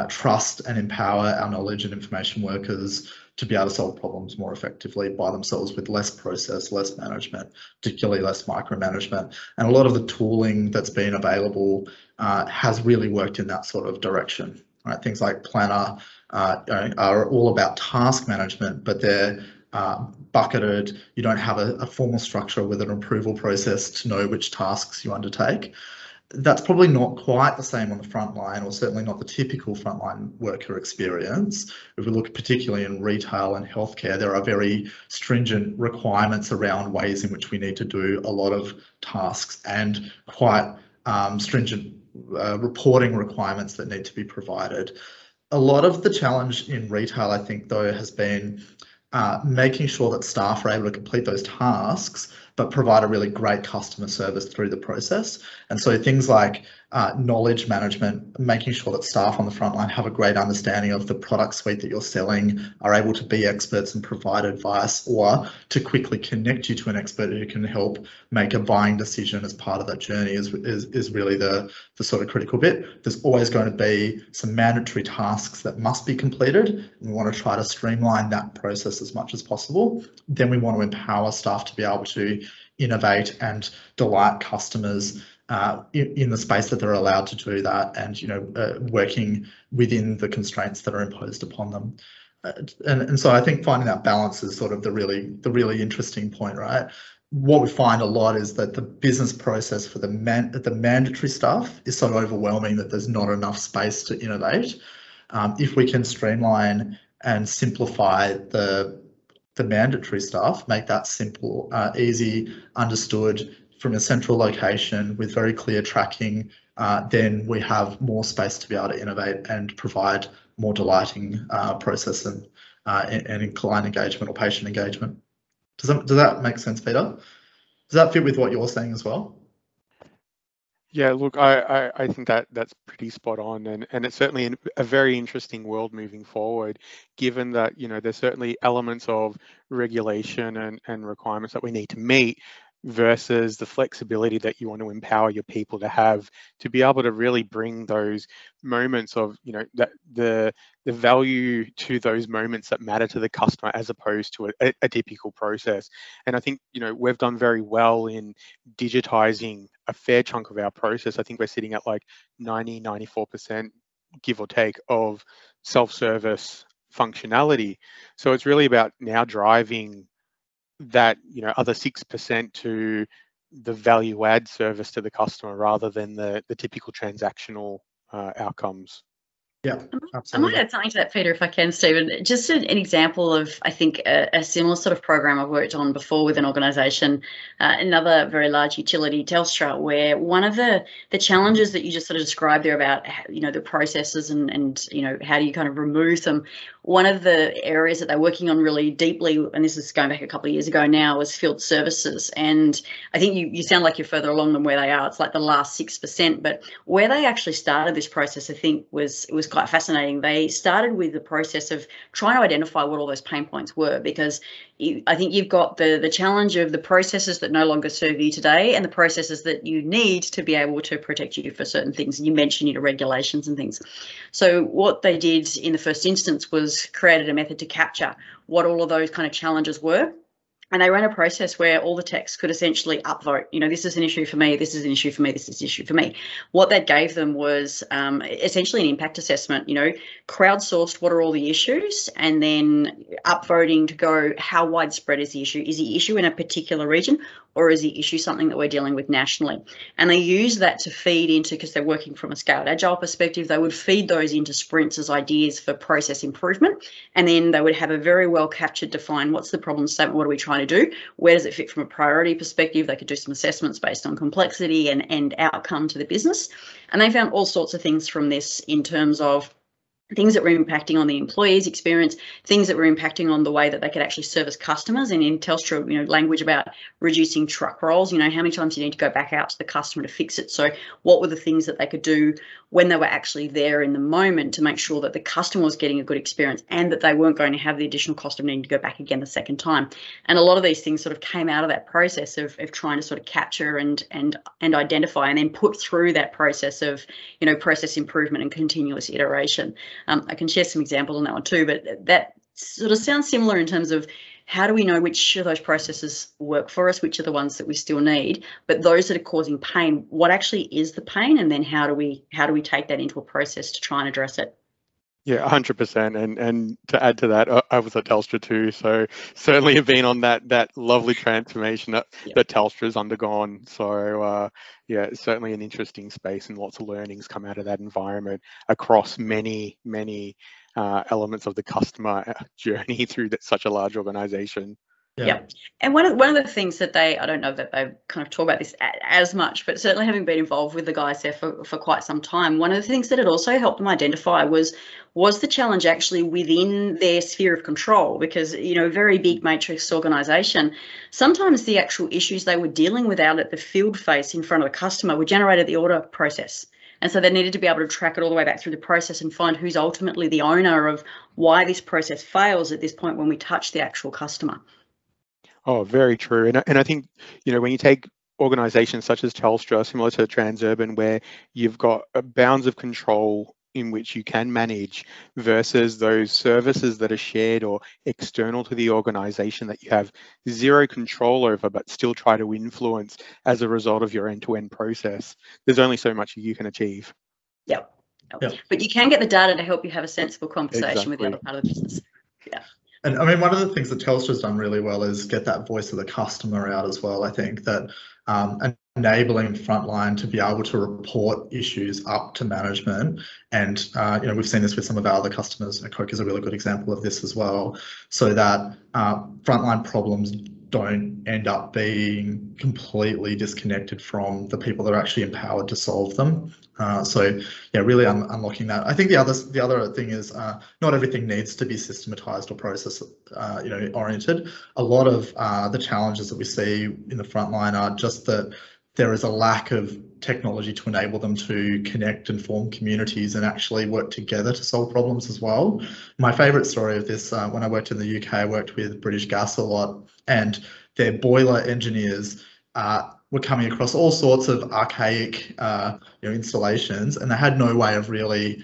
trust and empower our knowledge and information workers to be able to solve problems more effectively by themselves with less process, less management, particularly less micromanagement. And a lot of the tooling that's been available has really worked in that sort of direction. Right? Things like Planner are all about task management, but they're bucketed. You don't have a formal structure with an approval process to know which tasks you undertake. That's probably not quite the same on the front line, or certainly not the typical frontline worker experience. If we look particularly in retail and healthcare, there are very stringent requirements around ways in which we need to do a lot of tasks, and quite stringent reporting requirements that need to be provided. A lot of the challenge in retail, I think, though, has been making sure that staff are able to complete those tasks, but provide a really great customer service through the process. And so things like knowledge management, making sure that staff on the front line have a great understanding of the product suite that you're selling, are able to be experts and provide advice, or to quickly connect you to an expert who can help make a buying decision as part of that journey is really the sort of critical bit. There's always going to be some mandatory tasks that must be completed, and we want to try to streamline that process as much as possible. Then we want to empower staff to be able to innovate and delight customers in the space that they're allowed to do that, and working within the constraints that are imposed upon them. And so I think finding that balance is sort of the really interesting point, right? What we find a lot is that the business process for the mandatory stuff is so overwhelming that there's not enough space to innovate. If we can streamline and simplify the mandatory stuff, make that simple, easy, understood from a central location with very clear tracking, then we have more space to be able to innovate and provide more delighting process and client engagement or patient engagement. Does that make sense, Peter? Does that fit with what you're saying as well? Yeah, look, I think that's pretty spot on, and it's certainly a very interesting world moving forward, given that there's certainly elements of regulation and requirements that we need to meet, versus the flexibility that you want to empower your people to have, to be able to really bring those moments of that the value to those moments that matter to the customer, as opposed to a typical process. And I think we've done very well in digitizing a fair chunk of our process. I think we're sitting at like 94%, give or take, of self-service functionality. So it's really about now driving that other 6% to the value add service to the customer, rather than the typical transactional outcomes. Yeah, absolutely. I might add something to that, Peter, if I can, Stephen. Just an example of, I think, a similar sort of program I've worked on before with an organisation, another very large utility, Telstra, where one of the challenges that you just sort of described there about, the processes and how do you kind of remove them. One of the areas that they're working on really deeply, and this is going back a couple of years ago now, was field services. And I think you sound like you're further along than where they are. It's like the last 6%. But where they actually started this process, I think, was quite fascinating. They started with the process of trying to identify what all those pain points were, because I think you've got the challenge of the processes that no longer serve you today, and the processes that you need to be able to protect you for certain things. And you mentioned regulations and things. So what they did in the first instance was created a method to capture what all of those kind of challenges were. And they ran a process where all the techs could essentially upvote, this is an issue for me, this is an issue for me, this is an issue for me. What that gave them was essentially an impact assessment, crowdsourced what are all the issues, and then upvoting to go, how widespread is the issue? Is the issue in a particular region, or is the issue something that we're dealing with nationally? And they use that to feed into, because they're working from a scaled agile perspective, they would feed those into sprints as ideas for process improvement. And then they would have a very well captured, defined, what's the problem statement, what are we trying trying to do? Where does it fit from a priority perspective? They could do some assessments based on complexity and outcome to the business. And they found all sorts of things from this in terms of things that were impacting on the employee's experience, things that were impacting on the way that they could actually service customers. And in Telstra, language about reducing truck rolls, how many times you need to go back out to the customer to fix it. So what were the things that they could do when they were actually there in the moment to make sure that the customer was getting a good experience and that they weren't going to have the additional cost of needing to go back again the second time. And a lot of these things sort of came out of that process of trying to sort of capture and identify and then put through that process of, process improvement and continuous iteration. I can share some examples on that one too, but that sort of sounds similar in terms of how do we know which of those processes work for us, which are the ones that we still need, but those that are causing pain, what actually is the pain, and then how do we take that into a process to try and address it? Yeah, 100%. And to add to that, I was at Telstra too, so certainly have been on that lovely transformation that Telstra's undergone. So yeah, it's certainly an interesting space and lots of learnings come out of that environment across many elements of the customer journey through such a large organization. Yeah. And one of the things that I don't know that they kind of talk about this as much, but certainly having been involved with the guys there for quite some time, one of the things that it also helped them identify was the challenge actually within their sphere of control, because, a very big matrix organization, sometimes the actual issues they were dealing with out at the field face in front of the customer were generated at the order process. And so they needed to be able to track it all the way back through the process and find who's ultimately the owner of why this process fails at this point when we touch the actual customer. Oh, very true. And I think, when you take organizations such as Telstra, similar to Transurban, where you've got bounds of control in which you can manage versus those services that are shared or external to the organization that you have zero control over, but still try to influence as a result of your end-to-end process, there's only so much you can achieve. Yep. But you can get the data to help you have a sensible conversation with the other part of the business. Yeah. And I mean, one of the things that Telstra's done really well is get that voice of the customer out as well. I think that enabling frontline to be able to report issues up to management, and we've seen this with some of our other customers. Coke is a really good example of this as well, so that frontline problems don't end up being completely disconnected from the people that are actually empowered to solve them. So yeah, really unlocking that. I think the other thing is not everything needs to be systematized or process oriented. A lot of the challenges that we see in the frontline are just that there is a lack of technology to enable them to connect and form communities and actually work together to solve problems as well. My favourite story of this, when I worked in the UK, I worked with British Gas a lot, and their boiler engineers were coming across all sorts of archaic installations, and they had no way of really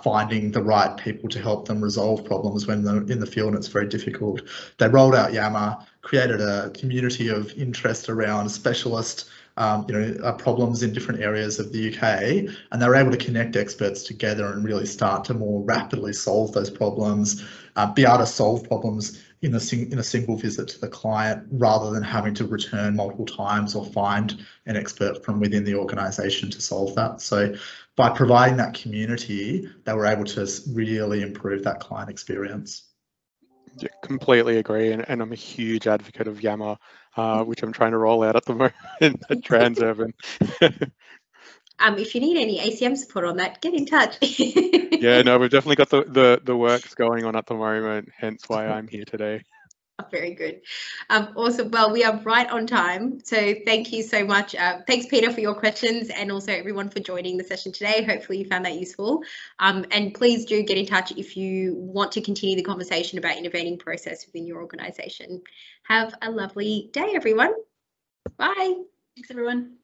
finding the right people to help them resolve problems when they're in the field, and it's very difficult. They rolled out Yammer, created a community of interest around specialist problems in different areas of the UK, and they were able to connect experts together and really start to more rapidly solve those problems, be able to solve problems in a single visit to the client rather than having to return multiple times or find an expert from within the organisation to solve that. So by providing that community, they were able to really improve that client experience. Yeah, completely agree, and I'm a huge advocate of Yammer, which I'm trying to roll out at the moment at Transurban. If you need any ACM support on that, get in touch. Yeah, no, we've definitely got the works going on at the moment, hence why I'm here today. Very good. Awesome. Well, we are right on time. So thank you so much. Thanks, Peter, for your questions, and also everyone for joining the session today. Hopefully you found that useful. And please do get in touch if you want to continue the conversation about innovating process within your organisation. Have a lovely day, everyone. Bye. Thanks, everyone.